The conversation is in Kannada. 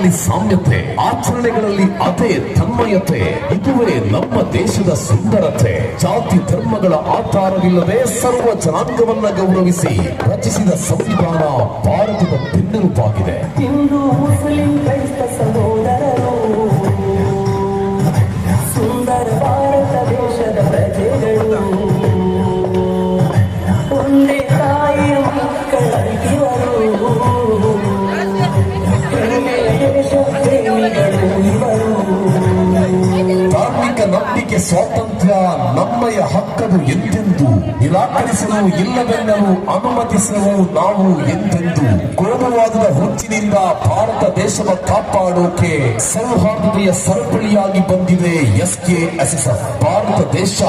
ಮಾತಿನಲ್ಲಿ ಸಾಮ್ಯತೆ, ಆಚರಣೆಗಳಲ್ಲಿ ಅದೇ ತನ್ಮಯತೆ. ಇದುವೇ ನಮ್ಮ ದೇಶದ ಸುಂದರತೆ. ಜಾತಿ ಧರ್ಮಗಳ ಆಧಾರವಿಲ್ಲದೆ ಸರ್ವ ಜನಾಂಗವನ್ನ ಗೌರವಿಸಿ ರಚಿಸಿದ ಸಂವಿಧಾನ ಭಾರತದ ಬೆನ್ನೆಲುಬಾಗಿದೆ. ಹಿಂದೂ ಮುಸ್ಲಿಂ ಕ್ರೈಸ್ತ ಸಹೋದರರು, ಸುಂದರ ಭಾರತ ದೇಶದ ಪ್ರಜೆಗಳು, ಒಂದೇ ತಾಯಿಯ ಮಕ್ಕಳಿವರು, ದೇಶ ಪ್ರೇಮಿಗಳು ಇವರು. ಧಾರ್ಮಿಕ ನಂಬಿಕೆ ಸ್ವಾತಂತ್ರ್ಯ ನಮ್ಮಯ ಹಕ್ಕದು ಎಂದೆಂದು ನಿರಾಕರಿಸಲು ಇಲ್ಲವೆನ್ನಲು ಅನುಮತಿಸಲು ನಾವು ಎಂದೆಂದು. ಕೋಮುವಾದದ ಹುಚ್ಚಿನಿಂದ ಭಾರತ ದೇಶದ ಕಾಪಾಡೋಕೆ ಸೌಹಾರ್ದತೆಯ ಸರಪಳಿಯಾಗಿ ಬಂದಿದೆ SKSSF. ಭಾರತ ದೇಶ